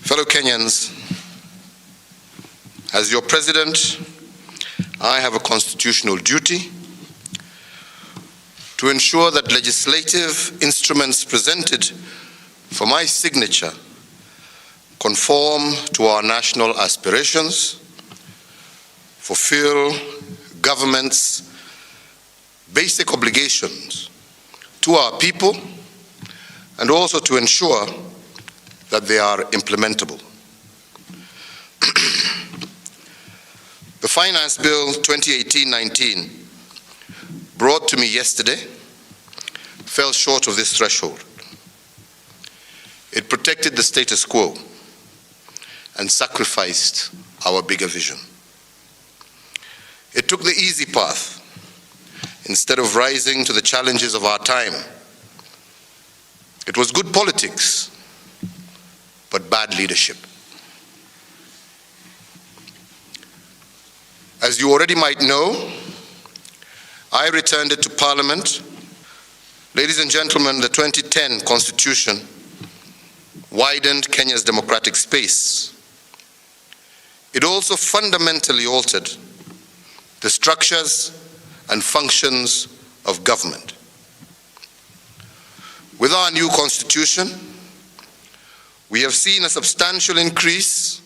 Fellow Kenyans, as your president, I have a constitutional duty to ensure that legislative instruments presented for my signature conform to our national aspirations, fulfill government's basic obligations to our people, and also to ensure that they are implementable. The Finance Bill 2018-19 brought to me yesterday fell short of this threshold. It protected the status quo and sacrificed our bigger vision. It took the easy path instead of rising to the challenges of our time. It was good politics, but bad leadership. As you already might know, I returned it to Parliament. Ladies and gentlemen, the 2010 Constitution widened Kenya's democratic space. It also fundamentally altered the structures and functions of government. With our new Constitution, we have seen a substantial increase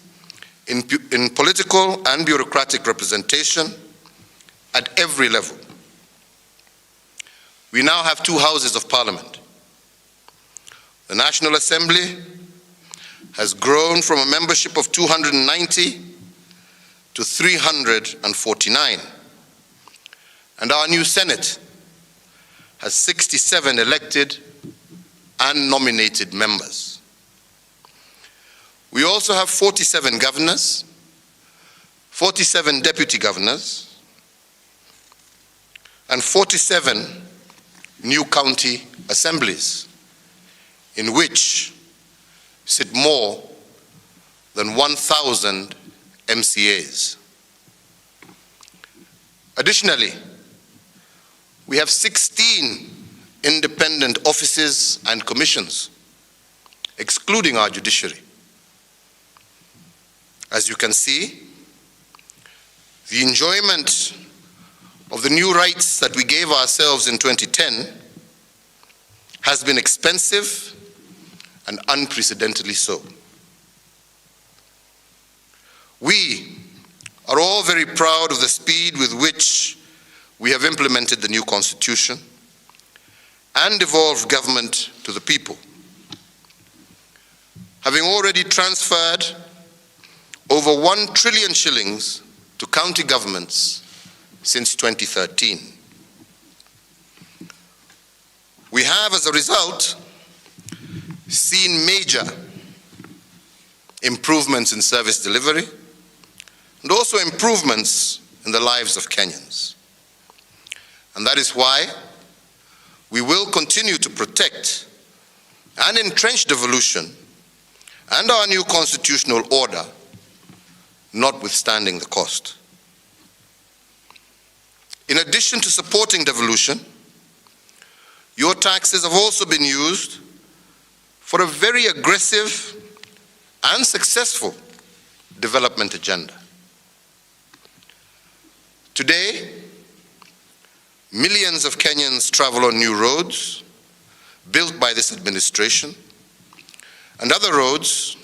in political and bureaucratic representation at every level. We now have two houses of parliament. The National Assembly has grown from a membership of 290 to 349. And our new Senate has 67 elected and nominated members. We also have 47 governors, 47 deputy governors, and 47 new county assemblies, in which sit more than 1,000 MCAs. Additionally, we have 16 independent offices and commissions, excluding our judiciary. As you can see, the enjoyment of the new rights that we gave ourselves in 2010 has been expensive and unprecedentedly so. We are all very proud of the speed with which we have implemented the new Constitution and devolved government to the people. Having already transferred over 1 trillion shillings to county governments since 2013. We have, as a result, seen major improvements in service delivery and also improvements in the lives of Kenyans. And that is why we will continue to protect and entrench devolution and our new constitutional order, notwithstanding the cost. In addition to supporting devolution, your taxes have also been used for a very aggressive and successful development agenda. Today, millions of Kenyans travel on new roads built by this administration, and other roads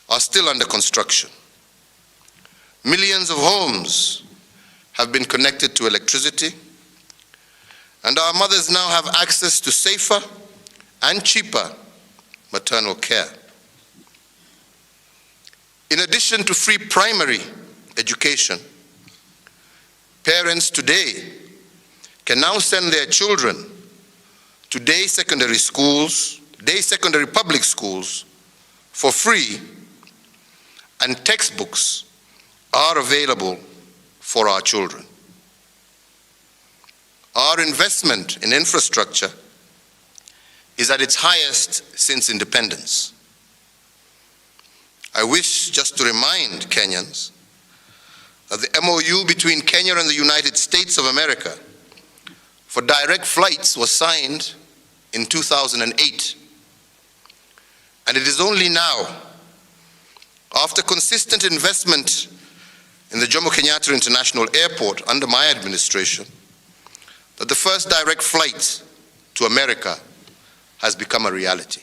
are still under construction. Millions of homes have been connected to electricity, and our mothers now have access to safer and cheaper maternal care. In addition to free primary education, parents today can now send their children to day secondary public schools for free, and textbooks are available for our children. Our investment in infrastructure is at its highest since independence. I wish just to remind Kenyans that the MOU between Kenya and the United States of America for direct flights was signed in 2008. And it is only now After consistent investment in the Jomo Kenyatta International Airport under my administration, that the first direct flight to America has become a reality.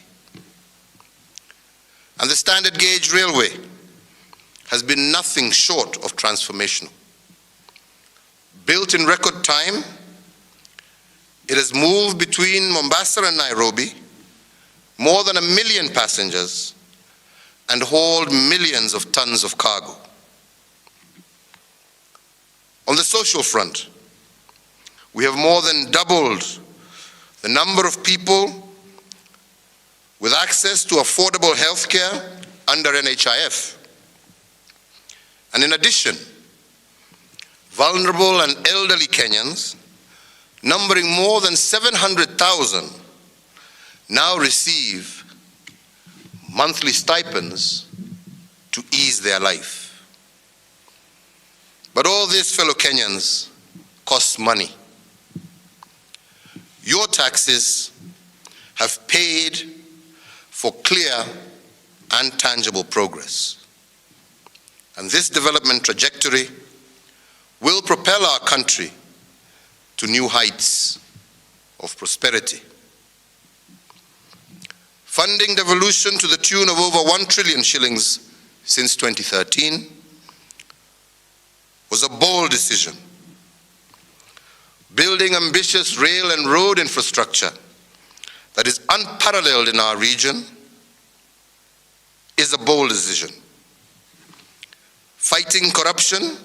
And the standard gauge railway has been nothing short of transformational. Built in record time, it has moved between Mombasa and Nairobi more than 1 million passengers and hauled millions of tons of cargo. On the social front, we have more than doubled the number of people with access to affordable health care under NHIF. And in addition, vulnerable and elderly Kenyans, numbering more than 700,000, now receive monthly stipends to ease their life. But all this, fellow Kenyans, costs money. Your taxes have paid for clear and tangible progress. And this development trajectory will propel our country to new heights of prosperity. Funding devolution to the tune of over 1 trillion shillings since 2013 was a bold decision. Building ambitious rail and road infrastructure that is unparalleled in our region is a bold decision. Fighting corruption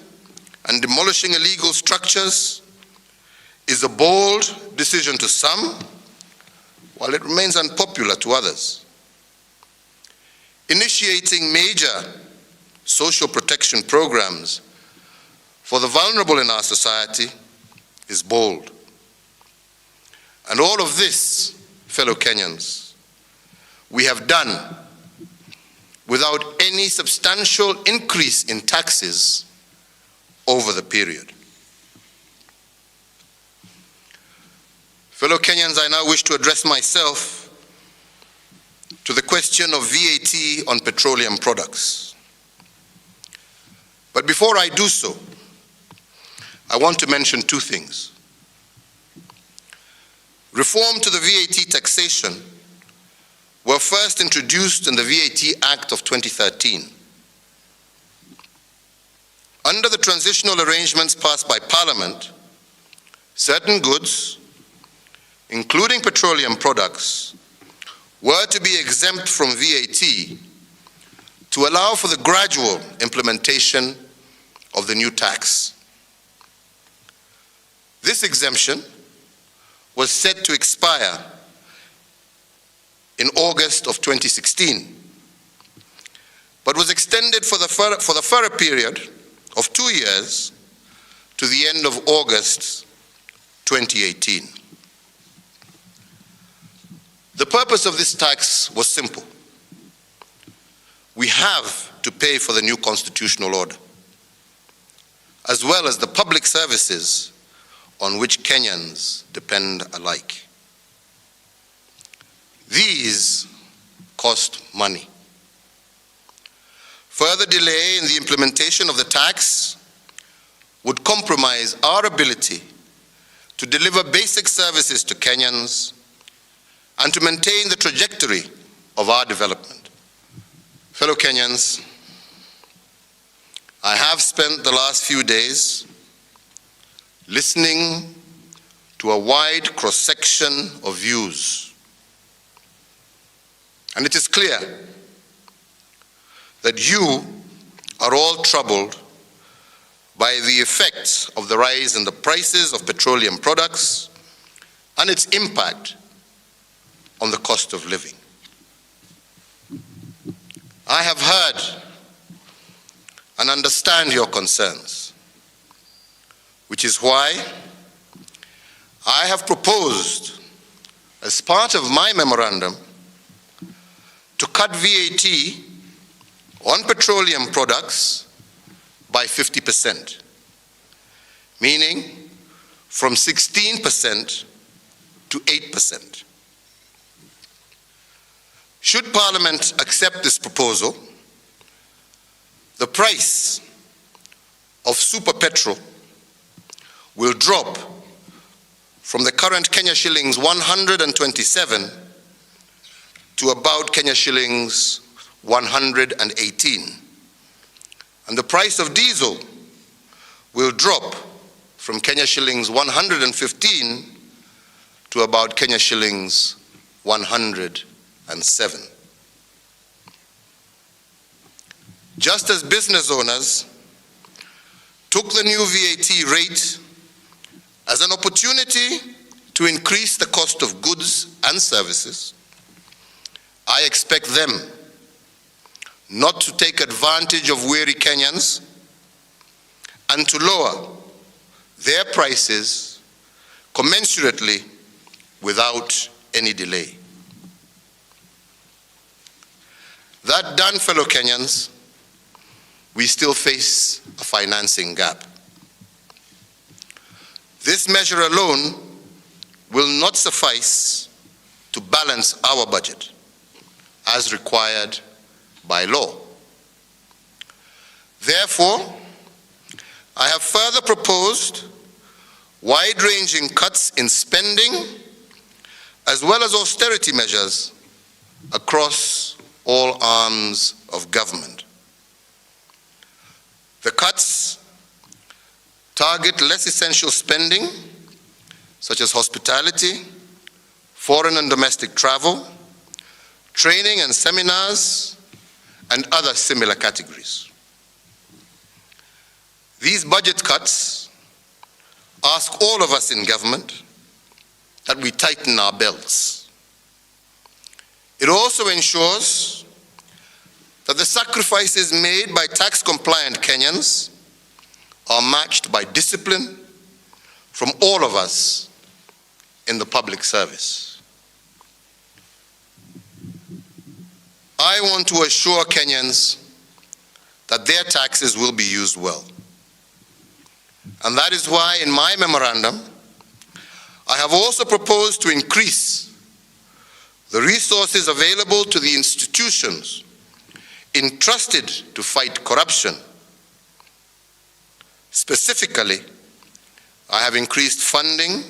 and demolishing illegal structures is a bold decision to some, while it remains unpopular to others. Initiating major social protection programs for the vulnerable in our society is bold. And all of this, fellow Kenyans, we have done without any substantial increase in taxes over the period. Fellow Kenyans, I now wish to address myself to the question of VAT on petroleum products. But before I do so, I want to mention two things. Reform to the VAT taxation were first introduced in the VAT Act of 2013. Under the transitional arrangements passed by Parliament, certain goods, including petroleum products, were to be exempt from VAT to allow for the gradual implementation of the new tax. This exemption was set to expire in August of 2016, but was extended for the further period of 2 years to the end of August 2018. The purpose of this tax was simple. We have to pay for the new constitutional order, as well as the public services on which Kenyans depend alike. These cost money. Further delay in the implementation of the tax would compromise our ability to deliver basic services to Kenyans and to maintain the trajectory of our development. Fellow Kenyans, I have spent the last few days listening to a wide cross-section of views. And it is clear that you are all troubled by the effects of the rise in the prices of petroleum products and its impact on the cost of living. I have heard and understand your concerns, which is why I have proposed, as part of my memorandum, to cut VAT on petroleum products by 50%, meaning from 16% to 8%. Should Parliament accept this proposal, the price of super petrol will drop from the current Kenya shillings 127 to about Kenya shillings 118. And the price of diesel will drop from Kenya shillings 115 to about Kenya shillings 107. Just as business owners took the new VAT rate as an opportunity to increase the cost of goods and services, I expect them not to take advantage of weary Kenyans and to lower their prices commensurately without any delay. That done, fellow Kenyans, we still face a financing gap. This measure alone will not suffice to balance our budget as required by law. Therefore, I have further proposed wide-ranging cuts in spending as well as austerity measures across all arms of government. The cuts target less essential spending, such as hospitality, foreign and domestic travel, training and seminars, and other similar categories. These budget cuts ask all of us in government that we tighten our belts. It also ensures that the sacrifices made by tax-compliant Kenyans are matched by discipline from all of us in the public service. I want to assure Kenyans that their taxes will be used well. And that is why in my memorandum, I have also proposed to increase the resources available to the institutions entrusted to fight corruption. Specifically, I have increased funding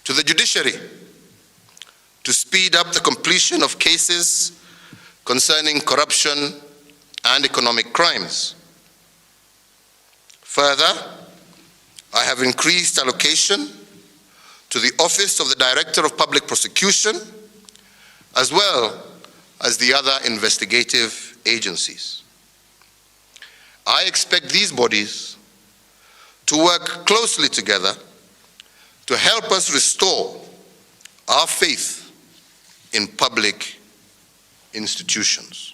to the judiciary to speed up the completion of cases concerning corruption and economic crimes. Further, I have increased allocation to the Office of the Director of Public Prosecution, as well as the other investigative agencies. I expect these bodies to work closely together to help us restore our faith in public institutions.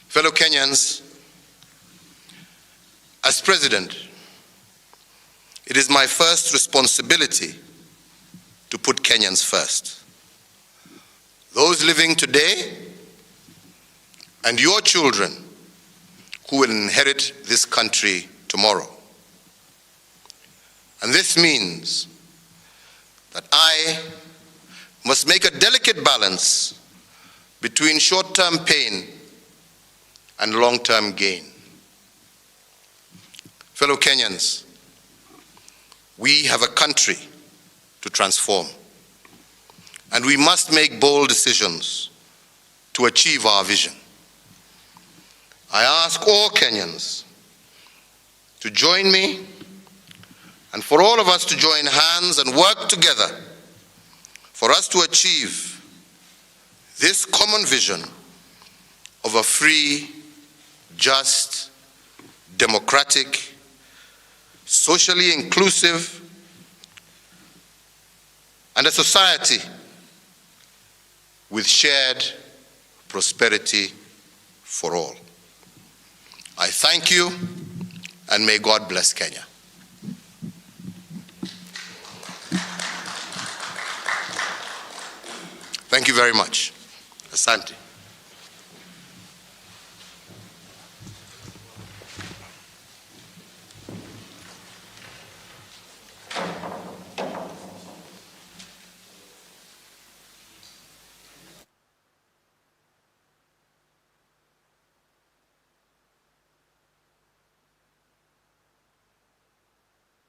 Fellow Kenyans, as President, it is my first responsibility to put Kenyans first. Those living today and your children who will inherit this country tomorrow. And this means that I must make a delicate balance between short-term pain and long-term gain. Fellow Kenyans, we have a country to transform, and we must make bold decisions to achieve our vision. I ask all Kenyans to join me and for all of us to join hands and work together for us to achieve this common vision of a free, just, democratic, socially inclusive, and a society with shared prosperity for all. I thank you, and may God bless Kenya. Thank you very much. Asante.